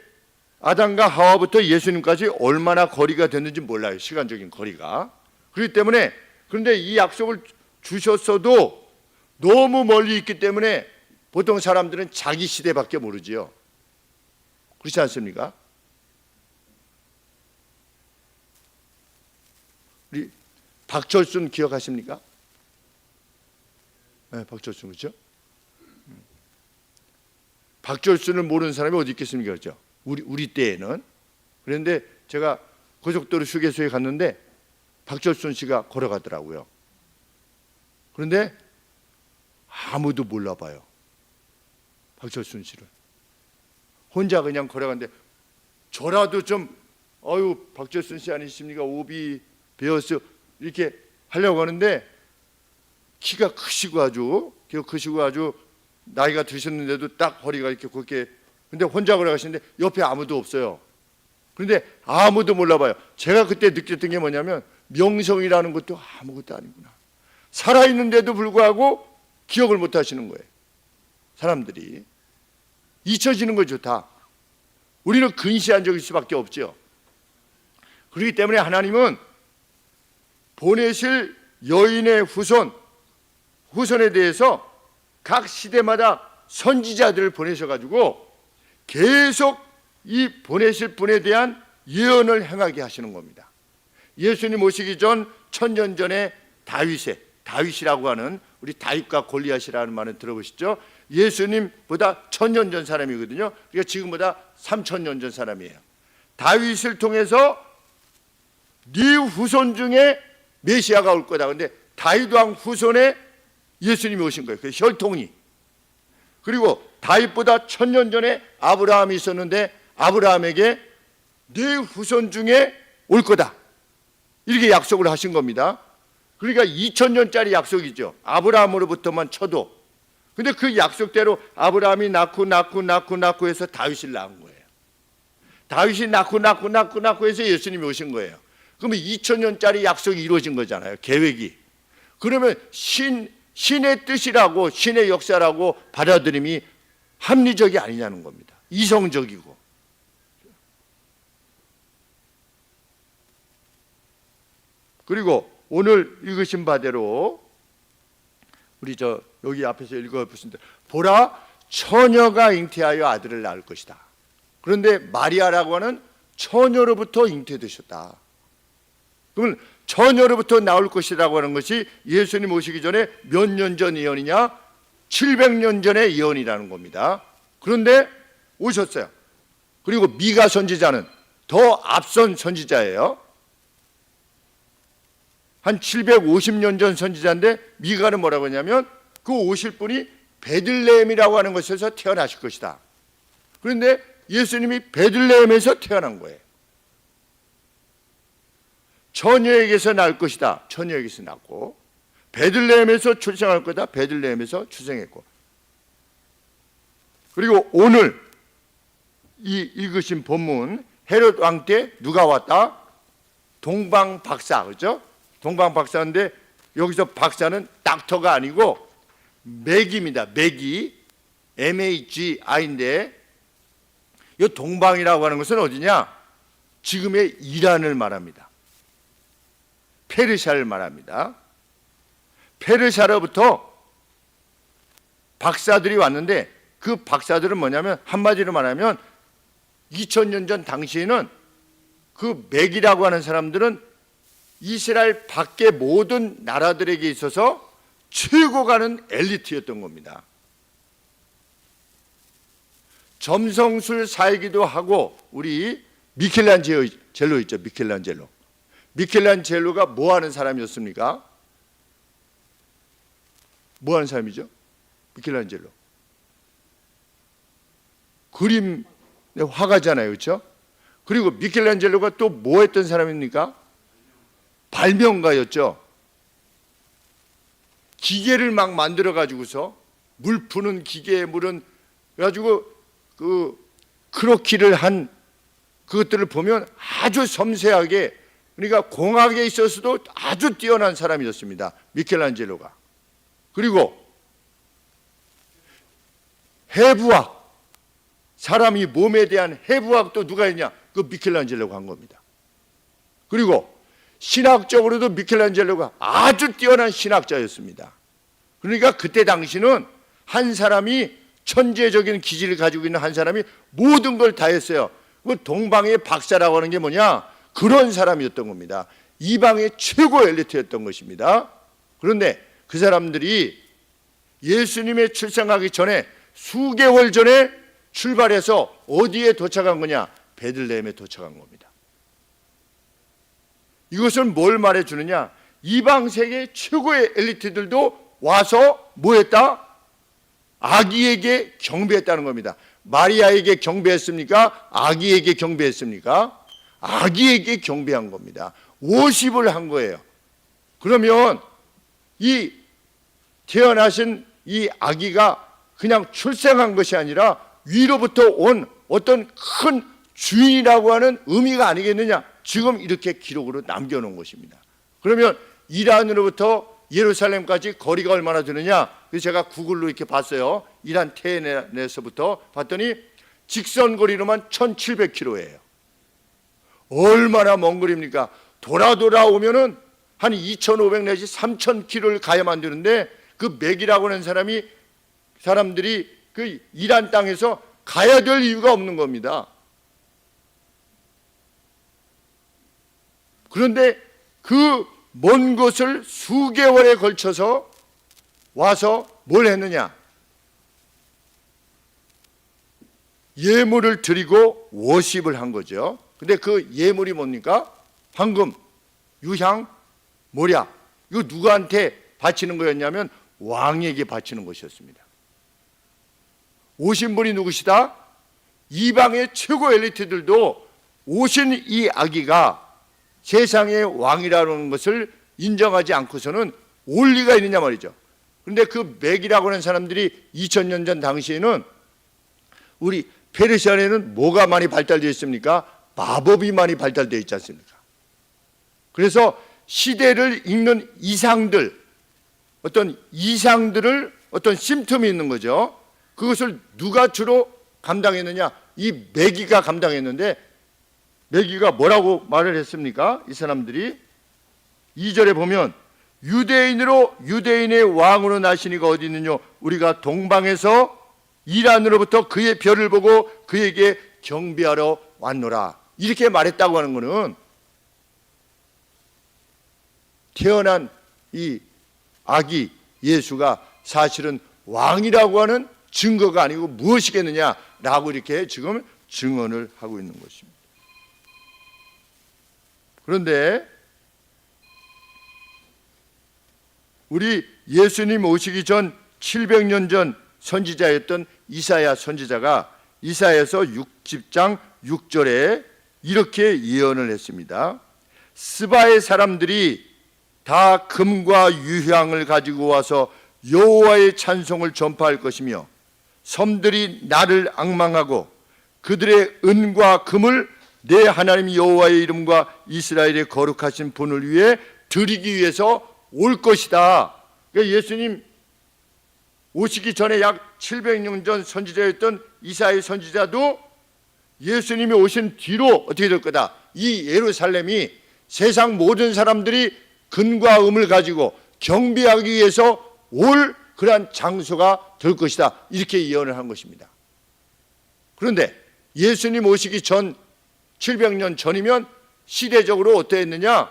아담과 하와부터 예수님까지 얼마나 거리가 됐는지 몰라요. 시간적인 거리가. 그렇기 때문에 그런데 이 약속을 주셨어도 너무 멀리 있기 때문에 보통 사람들은 자기 시대밖에 모르지요. 그렇지 않습니까? 우리 박철순 기억하십니까? 네, 박철순 그렇죠? 박철순을 모르는 사람이 어디 있겠습니까? 그렇죠? 우리 때에는. 그런데 제가 고속도로 휴게소에 갔는데 박철순 씨가 걸어가더라고요. 그런데 아무도 몰라 봐요. 박철순 씨를. 혼자 그냥 걸어가는데 저라도 좀 박철순 씨 아니십니까? 오비 베어스 이렇게 하려고 하는데 키가 크시고 아주 나이가 드셨는데도 딱 허리가 이렇게 굵게, 근데 혼자 걸어가시는데 옆에 아무도 없어요. 그런데 아무도 몰라봐요. 제가 그때 느꼈던 게 뭐냐면 명성이라는 것도 아무것도 아니구나. 살아있는데도 불구하고 기억을 못 하시는 거예요. 사람들이 잊혀지는 거죠. 다 우리는 근시안적일 수밖에 없죠. 그렇기 때문에 하나님은 보내실 여인의 후손에 대해서 각 시대마다 선지자들을 보내셔가지고 계속 이 보내실 분에 대한 예언을 행하게 하시는 겁니다. 예수님 오시기 전 1000년 전에 다윗이라고 하는, 우리 다윗과 골리앗이라는 말은 들어보시죠? 예수님보다 1000년 전 사람이거든요. 그러니까 지금보다 3000년 전 사람이에요. 다윗을 통해서 네 후손 중에 메시아가 올 거다. 근데 다윗 왕 후손에 예수님이 오신 거예요. 그 혈통이. 그리고 다윗보다 1000년 전에 아브라함이 있었는데 아브라함에게 네 후손 중에 올 거다. 이렇게 약속을 하신 겁니다. 그러니까 2000년짜리 약속이죠. 아브라함으로부터만 쳐도. 근데 그 약속대로 아브라함이 낳고 해서 다윗을 낳은 거예요. 다윗이 낳고 해서 예수님이 오신 거예요. 그러면 2000년짜리 약속이 이루어진 거잖아요. 계획이. 그러면 신의 뜻이라고, 신의 역사라고 받아들임이 합리적이 아니냐는 겁니다. 이성적이고. 그리고 오늘 읽으신 바대로 우리 여기 앞에서 읽어보신데, 보라, 처녀가 잉태하여 아들을 낳을 것이다. 그런데 마리아라고 하는 처녀로부터 잉태되셨다. 그러면 처녀로부터 나올 것이라고 하는 것이 예수님 오시기 전에 몇 년 전 예언이냐? 700년 전의 예언이라는 겁니다. 그런데 오셨어요. 그리고 미가 선지자는 더 앞선 선지자예요. 한 750년 전 선지자인데 미가는 뭐라고 하냐면 그 오실 분이 베들레헴이라고 하는 곳에서 태어나실 것이다. 그런데 예수님이 베들레헴에서 태어난 거예요. 처녀에게서 날 것이다. 처녀에게서 낳고, 베들레헴에서 출생할 거다. 베들레헴에서 출생했고. 그리고 오늘 이 읽으신 본문, 헤롯 왕 때 누가 왔다? 동방 박사, 그렇죠? 동방 박사인데 여기서 박사는 닥터가 아니고 맥입니다. 맥이 MAGI인데 이 동방이라고 하는 것은 어디냐? 지금의 이란을 말합니다. 페르시아를 말합니다. 페르시아로부터 박사들이 왔는데 그 박사들은 뭐냐면 한마디로 말하면 2000년 전 당시에는 그 맥이라고 하는 사람들은 이스라엘 밖의 모든 나라들에게 있어서 최고 가는 엘리트였던 겁니다. 점성술 사이기도 하고, 우리 미켈란젤로 있죠. 미켈란젤로가 뭐 하는 사람이었습니까? 뭐 하는 사람이죠? 미켈란젤로 그림의 화가잖아요. 그렇죠? 그리고 미켈란젤로가 또 뭐 했던 사람입니까? 발명가였죠. 기계를 막 만들어 가지고서 물 푸는 기계, 물은 가지고 그 크로키를 한 그것들을 보면 아주 섬세하게, 그러니까 공학에 있어서도 아주 뛰어난 사람이었습니다. 미켈란젤로가. 그리고 해부학, 사람이 몸에 대한 해부학도 누가 했냐? 그 미켈란젤로가 한 겁니다. 그리고 신학적으로도 미켈란젤로가 아주 뛰어난 신학자였습니다. 그러니까 그때 당시는 한 사람이, 천재적인 기질을 가지고 있는 한 사람이 모든 걸 다 했어요. 그 동방의 박사라고 하는 게 뭐냐? 그런 사람이었던 겁니다. 이방의 최고 엘리트였던 것입니다. 그런데 그 사람들이 예수님의 출생하기 전에 수개월 전에 출발해서 어디에 도착한 거냐? 베들레헴에 도착한 겁니다. 이것은 뭘 말해주느냐? 이방 세계 최고의 엘리트들도 와서 뭐 했다? 아기에게 경배했다는 겁니다. 마리아에게 경배했습니까? 아기에게 경배했습니까? 아기에게 경배한 겁니다. 워십을 한 거예요. 그러면 이 태어나신 이 아기가 그냥 출생한 것이 아니라 위로부터 온 어떤 큰 주인이라고 하는 의미가 아니겠느냐. 지금 이렇게 기록으로 남겨놓은 것입니다. 그러면 이란으로부터 예루살렘까지 거리가 얼마나 되느냐. 그래서 제가 구글로 이렇게 봤어요. 이란 테헤란에서부터 봤더니 직선 거리로만 1700km예요. 얼마나 먼 거리입니까? 돌아 오면은 한 2500 내지 3000km를 가야만 되는데 그 맥이라고 하는 사람들이 그 이란 땅에서 가야 될 이유가 없는 겁니다. 그런데 그 먼 곳을 수개월에 걸쳐서 와서 뭘 했느냐? 예물을 드리고 워십을 한 거죠. 근데 그 예물이 뭡니까? 황금, 유향, 모략. 이거 누구한테 바치는 거였냐면 왕에게 바치는 것이었습니다. 오신 분이 누구시다? 이방의 최고 엘리트들도 오신 이 아기가 세상의 왕이라는 것을 인정하지 않고서는 올 리가 있느냐 말이죠. 그런데 그 맥이라고 하는 사람들이 2000년 전 당시에는 우리 페르시아에는 뭐가 많이 발달되어 있습니까? 마법이 많이 발달되어 있지 않습니까? 그래서 시대를 읽는 이상들, 어떤 이상들을 어떤 심틈이 있는 거죠. 그것을 누가 주로 감당했느냐? 이 매기가 감당했는데 매기가 뭐라고 말을 했습니까? 이 사람들이 2절에 보면 유대인으로 유대인의 왕으로 나신 이가 어디 있느냐? 우리가 동방에서 이란으로부터 그의 별을 보고 그에게 경배하러 왔노라. 이렇게 말했다고 하는 것은 태어난 이 아기 예수가 사실은 왕이라고 하는 증거가 아니고 무엇이겠느냐라고 이렇게 지금 증언을 하고 있는 것입니다. 그런데 우리 예수님 오시기 전 700년 전 선지자였던 이사야 선지자가 이사야서 60장 6절에 이렇게 예언을 했습니다. 스바의 사람들이 다 금과 유향을 가지고 와서 여호와의 찬송을 전파할 것이며 섬들이 나를 앙망하고 그들의 은과 금을 내 하나님 여호와의 이름과 이스라엘의 거룩하신 분을 위해 드리기 위해서 올 것이다. 그러니까 예수님 오시기 전에 약 700년 전 선지자였던 이사야 선지자도 예수님이 오신 뒤로 어떻게 될 거다. 이 예루살렘이 세상 모든 사람들이 근과 음을 가지고 경배하기 위해서 올 그러한 장소가 될 것이다. 이렇게 예언을 한 것입니다. 그런데 예수님 오시기 전 700년 전이면 시대적으로 어떠했느냐?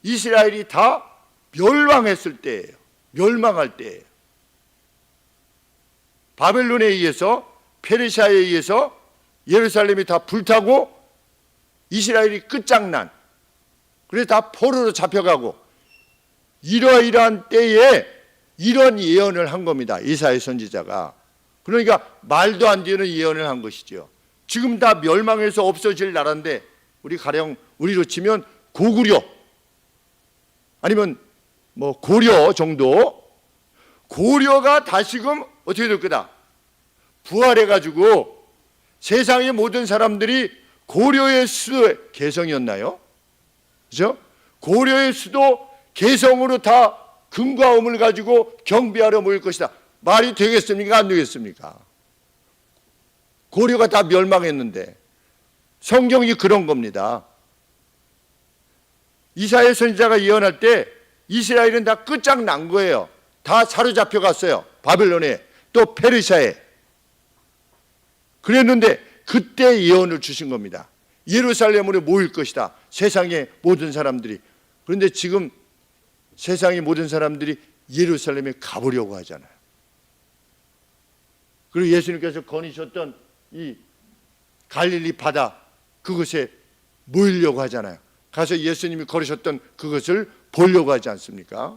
이스라엘이 다 멸망했을 때예요. 멸망할 때예요. 바벨론에 의해서 페르시아에 의해서 예루살렘이 다 불타고 이스라엘이 끝장난, 그래서 다 포로로 잡혀가고 이러이러한 때에 이런 예언을 한 겁니다. 이사야 선지자가. 그러니까 말도 안 되는 예언을 한 것이죠. 지금 다 멸망해서 없어질 나라인데 우리 가령 우리로 치면 고구려 아니면 뭐 고려 정도, 고려가 다시금 어떻게 될 거다? 부활해가지고 세상의 모든 사람들이 고려의 수도 개성이었나요? 그죠? 고려의 수도 개성으로 다 금과 음을 가지고 경배하러 모일 것이다. 말이 되겠습니까? 안 되겠습니까? 고려가 다 멸망했는데 성경이 그런 겁니다. 이사야 선지자가 예언할 때 이스라엘은 다 끝장난 거예요. 다 사로잡혀 갔어요. 바벨론에 또 페르시아에. 그랬는데 그때 예언을 주신 겁니다. 예루살렘으로 모일 것이다. 세상의 모든 사람들이. 그런데 지금 세상의 모든 사람들이 예루살렘에 가보려고 하잖아요. 그리고 예수님께서 거니셨던 이 갈릴리 바다 그것에 모이려고 하잖아요. 가서 예수님이 걸으셨던 그것을 보려고 하지 않습니까?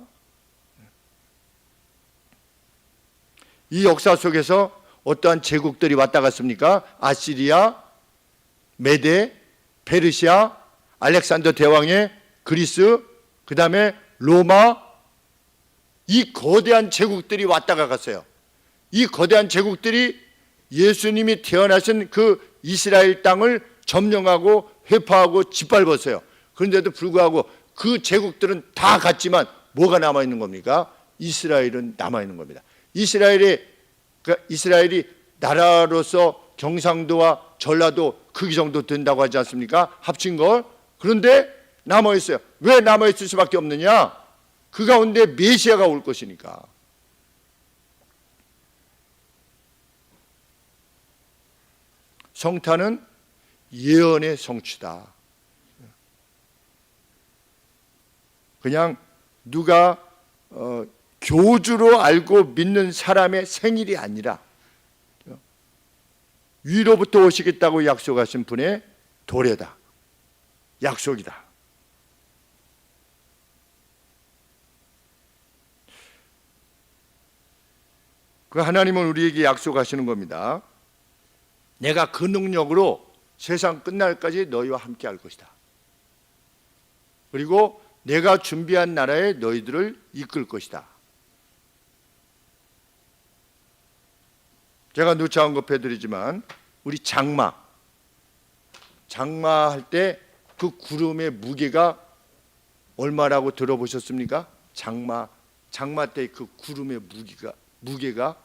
이 역사 속에서 어떠한 제국들이 왔다 갔습니까? 아시리아, 메데, 페르시아, 알렉산더 대왕의 그리스, 그 다음에 로마, 이 거대한 제국들이 왔다가 갔어요. 이 거대한 제국들이 예수님이 태어나신 그 이스라엘 땅을 점령하고 회파하고 짓밟았어요. 그런데도 불구하고 그 제국들은 다 갔지만 뭐가 남아있는 겁니까? 이스라엘은 남아있는 겁니다. 이스라엘이 나라로서 경상도와 전라도 크기 정도 된다고 하지 않습니까? 합친 걸. 그런데 남아있어요. 왜 남아있을 수밖에 없느냐? 그 가운데 메시아가 올 것이니까. 성탄은 예언의 성취다. 그냥 누가 교주로 알고 믿는 사람의 생일이 아니라 위로부터 오시겠다고 약속하신 분의 도래다. 약속이다. 그 하나님은 우리에게 약속하시는 겁니다. 내가 그 능력으로 세상 끝날까지 너희와 함께 할 것이다. 그리고 내가 준비한 나라에 너희들을 이끌 것이다. 제가 누차 언급해드리지만 우리 장마할 때 그 구름의 무게가 얼마라고 들어보셨습니까? 장마 때 그 구름의 무게가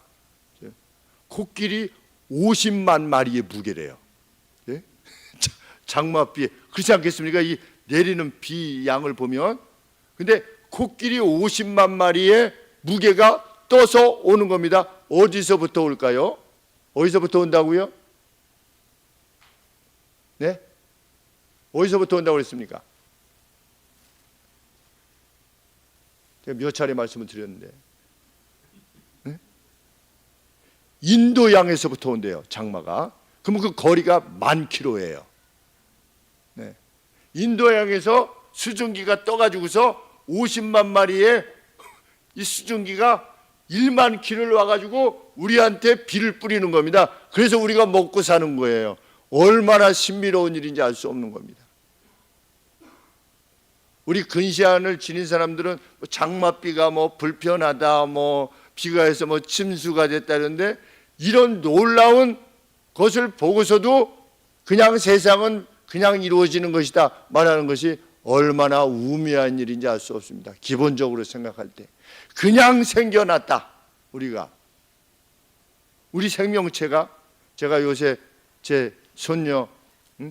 코끼리 50만 마리의 무게래요. 예? 장마비에 그렇지 않겠습니까? 이 내리는 비 양을 보면. 근데 코끼리 50만 마리의 무게가 떠서 오는 겁니다. 어디서부터 올까요? 어디서부터 온다고요? 네? 어디서부터 온다고 그랬습니까? 제가 몇 차례 말씀을 드렸는데 네? 인도양에서부터 온대요. 장마가. 그러면 그 거리가 10,000km예요. 네. 인도양에서 수증기가 떠가지고서 50만 마리의 이 수증기가 1만 km를 와가지고 우리한테 비를 뿌리는 겁니다. 그래서 우리가 먹고 사는 거예요. 얼마나 신비로운 일인지 알 수 없는 겁니다. 우리 근시안을 지닌 사람들은 장맛비가 불편하다, 비가 해서 침수가 됐다는데 이런 놀라운 것을 보고서도 그냥 세상은 그냥 이루어지는 것이다 말하는 것이 얼마나 우매한 일인지 알 수 없습니다. 기본적으로 생각할 때 그냥 생겨났다. 우리 생명체가, 제가 요새 제 손녀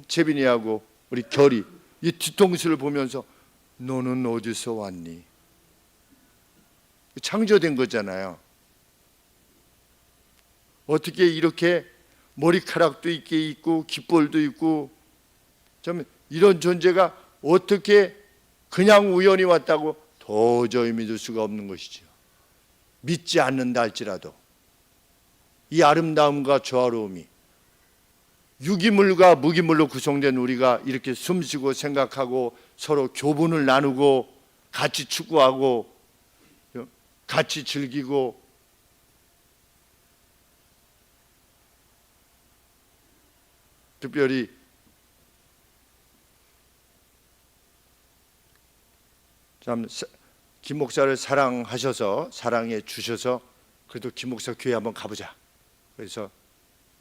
재빈이하고 우리 결이 이 뒤통수를 보면서 너는 어디서 왔니? 창조된 거잖아요. 어떻게 이렇게 머리카락도 있고 깃볼도 있고 참 이런 존재가 어떻게 그냥 우연히 왔다고 도저히 믿을 수가 없는 것이죠. 믿지 않는다 할지라도 이 아름다움과 조화로움이 유기물과 무기물로 구성된 우리가 이렇게 숨쉬고 생각하고 서로 교분을 나누고 같이 추구하고 같이 즐기고 특별히 참 김 목사를 사랑하셔서 사랑해 주셔서 그래도 김 목사 교회 한번 가보자. 그래서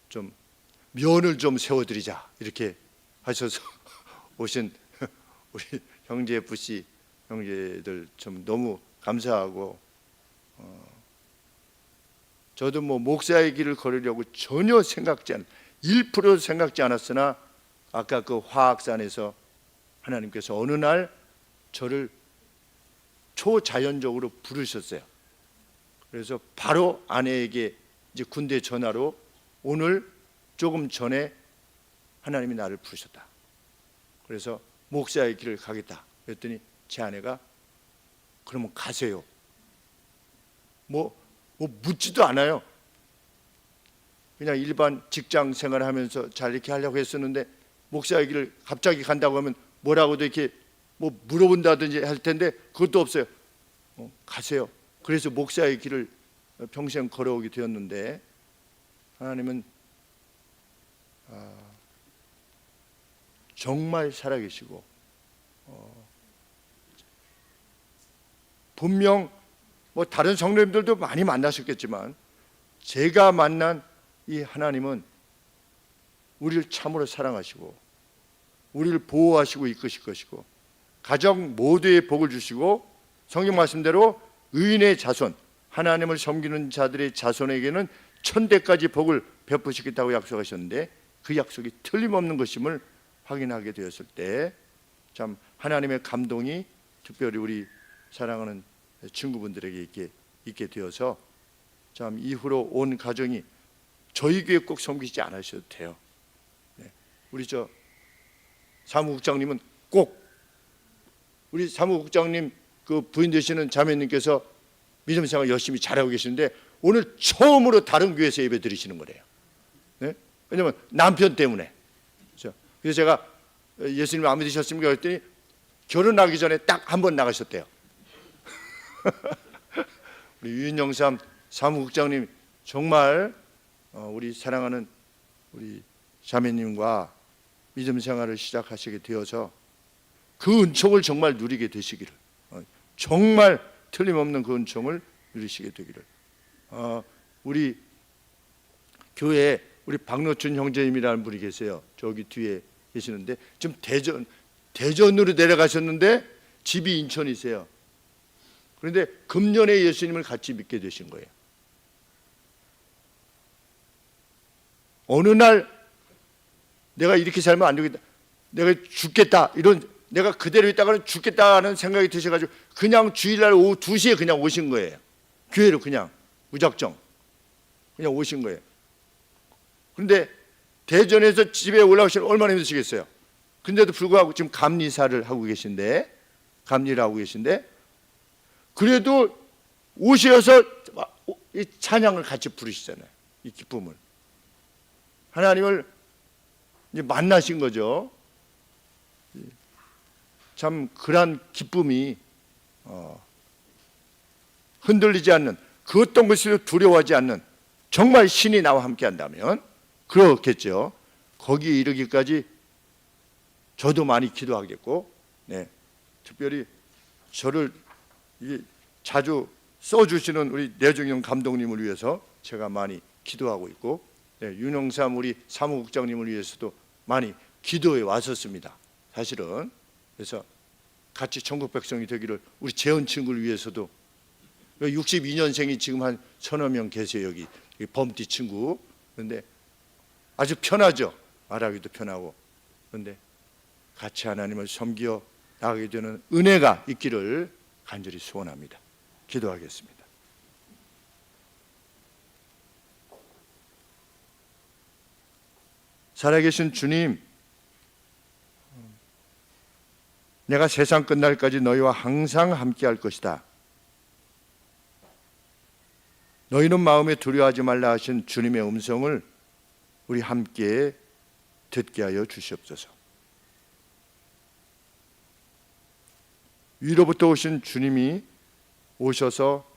좀 면을 좀 세워드리자 이렇게 하셔서 오신 우리 형제 FC 형제들 좀 너무 감사하고 저도 목사의 길을 걸으려고 전혀 1% 생각지 않았으나 아까 그 화학산에서 하나님께서 어느 날 저를 초자연적으로 부르셨어요. 그래서 바로 아내에게 이제 군대 전화로 오늘 조금 전에 하나님이 나를 부르셨다. 그래서 목사의 길을 가겠다. 그랬더니 제 아내가 그러면 가세요. 묻지도 않아요. 그냥 일반 직장 생활하면서 잘 이렇게 하려고 했었는데 목사의 길을 갑자기 간다고 하면 뭐라고도 이렇게 물어본다든지 할 텐데 그것도 없어요. 가세요. 그래서 목사의 길을 평생 걸어오게 되었는데 하나님은 정말 살아계시고 분명 뭐 다른 성도님들도 많이 만나셨겠지만 제가 만난 이 하나님은 우리를 참으로 사랑하시고 우리를 보호하시고 이끄실 것이고 가정 모두의 복을 주시고 성경 말씀대로 의인의 자손, 하나님을 섬기는 자들의 자손에게는 천대까지 복을 베푸시겠다고 약속하셨는데 그 약속이 틀림없는 것임을 확인하게 되었을 때 참 하나님의 감동이 특별히 우리 사랑하는 친구분들에게 있게 되어서 참 이후로 온 가정이 저희 교회 꼭 섬기지 않으셔도 돼요. 우리 저 사무국장님은 꼭 우리 사무국장님 그 부인 되시는 자매님께서 믿음 생활 열심히 잘하고 계시는데 오늘 처음으로 다른 교회에서 예배 드리시는 거래요. 네? 왜냐면 남편 때문에. 그래서 제가 예수님 안 믿으셨습니까? 그랬더니 결혼하기 전에 딱 한 번 나가셨대요. 우리 유인영삼 사무국장님 정말 우리 사랑하는 우리 자매님과 믿음 생활을 시작하시게 되어서 그 은총을 정말 누리게 되시기를, 정말 틀림없는 그 은총을 누리시게 되기를. 우리 교회에 우리 박노춘 형제님이라는 분이 계세요. 저기 뒤에 계시는데 지금 대전으로 내려가셨는데 집이 인천이세요. 그런데 금년에 예수님을 같이 믿게 되신 거예요. 어느 날 내가 이렇게 살면 안 되겠다, 내가 죽겠다, 이런 내가 그대로 있다가는 죽겠다는 생각이 드셔가지고 그냥 주일날 오후 2시에 그냥 오신 거예요. 교회로 그냥 무작정 그냥 오신 거예요. 그런데 대전에서 집에 올라오시면 얼마나 힘드시겠어요. 근데도 불구하고 지금 감리사를 하고 계신데, 감리를 하고 계신데 그래도 오셔서 이 찬양을 같이 부르시잖아요. 이 기쁨을, 하나님을 이제 만나신 거죠. 참 그러한 기쁨이 흔들리지 않는, 그 어떤 것을 두려워하지 않는, 정말 신이 나와 함께한다면 그렇겠죠. 거기에 이르기까지 저도 많이 기도하겠고, 네, 특별히 저를 자주 써주시는 우리 내중영 감독님을 위해서 제가 많이 기도하고 있고, 네, 윤영삼 우리 사무국장님을 위해서도 많이 기도해 왔었습니다. 사실은 그래서 같이 천국 백성이 되기를, 우리 재현 친구를 위해서도 62년생이 지금 한 서너 명 계세요. 여기 범띠 친구. 그런데 아주 편하죠. 말하기도 편하고. 그런데 같이 하나님을 섬겨 나가게 되는 은혜가 있기를 간절히 소원합니다. 기도하겠습니다. 살아계신 주님, 내가 세상 끝날까지 너희와 항상 함께할 것이다. 너희는 마음에 두려워하지 말라 하신 주님의 음성을 우리 함께 듣게 하여 주시옵소서. 위로부터 오신 주님이 오셔서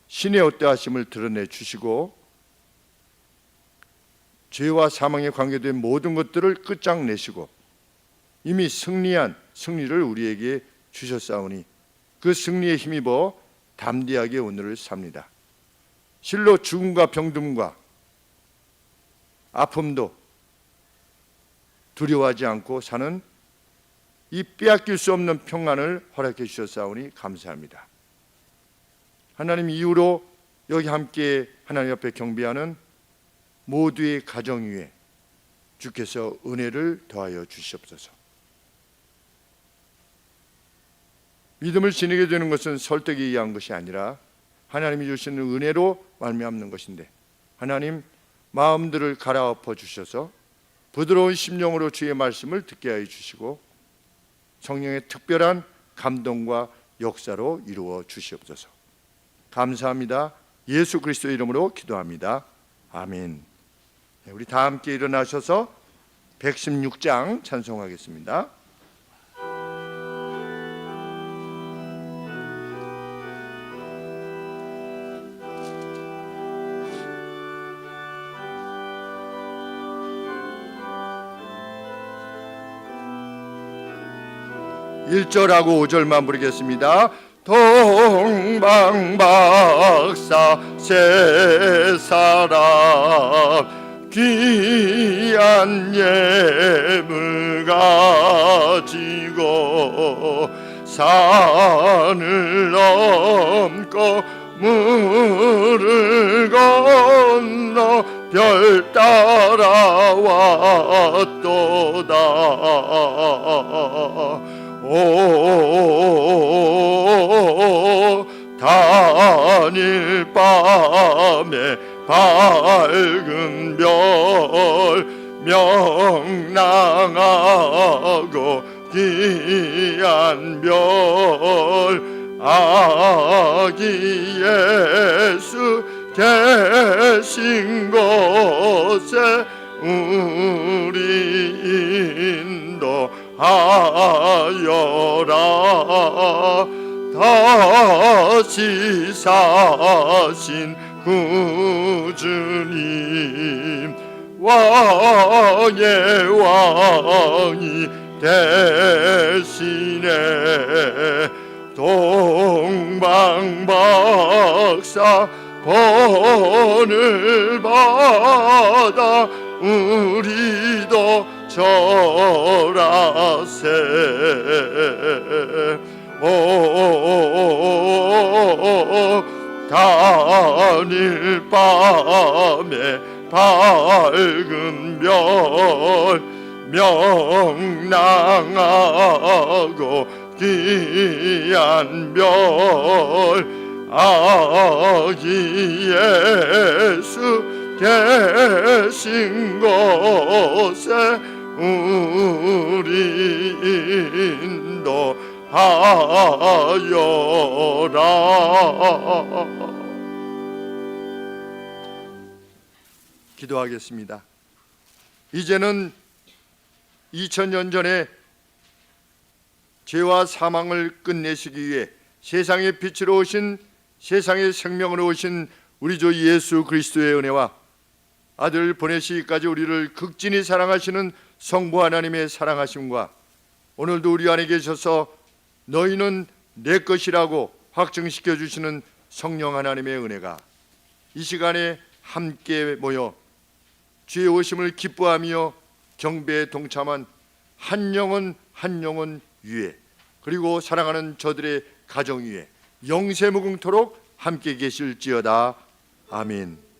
신의 어떠하심을 드러내 주시고 죄와 사망에 관계된 모든 것들을 끝장내시고 이미 승리한 승리를 우리에게 주셨사오니 그 승리에 힘입어 담대하게 오늘을 삽니다. 실로 죽음과 병듦과 아픔도 두려워하지 않고 사는 이 빼앗길 수 없는 평안을 허락해 주셨사오니 감사합니다. 하나님, 이후로 여기 함께 하나님 앞에 경배하는 모두의 가정 위에 주께서 은혜를 더하여 주시옵소서. 믿음을 지니게 되는 것은 설득에 의한 것이 아니라 하나님이 주시는 은혜로 말미암는 것인데, 하나님 마음들을 갈아엎어 주셔서 부드러운 심령으로 주의 말씀을 듣게 하여 주시고 성령의 특별한 감동과 역사로 이루어 주시옵소서. 감사합니다. 예수 그리스도의 이름으로 기도합니다. 아멘. 우리 다 함께 일어나셔서 116장 찬송하겠습니다. 1절하고 5절만 부르겠습니다. 동방박사 세 사람 귀한 예물 가지고 산을 넘고 물을 건너 별 따라왔도다. 오 단일 밤에 밝은 별 명랑하고 귀한 별 아기 예수 계신 곳에 우리 인도하여라. 다시 사신 구주님 왕의 왕이 대신에 동방박사 본을 받아 우리도 절하세. 오 단일 밤에 밝은 별 명랑하고 귀한 별 아기 예수 계신 곳에 우리 인도하여라. 기도하겠습니다. 이제는 2000년 전에 죄와 사망을 끝내시기 위해 세상의 빛으로 오신, 세상의 생명으로 오신 우리 주 예수 그리스도의 은혜와 아들 보내시기까지 우리를 극진히 사랑하시는 성부 하나님의 사랑하심과 오늘도 우리 안에 계셔서 너희는 내 것이라고 확증시켜 주시는 성령 하나님의 은혜가 이 시간에 함께 모여 주의 오심을 기뻐하며 경배에 동참한 한 영혼 한 영혼 위에, 그리고 사랑하는 저들의 가정 위에 영세무궁토록 함께 계실지어다. 아멘.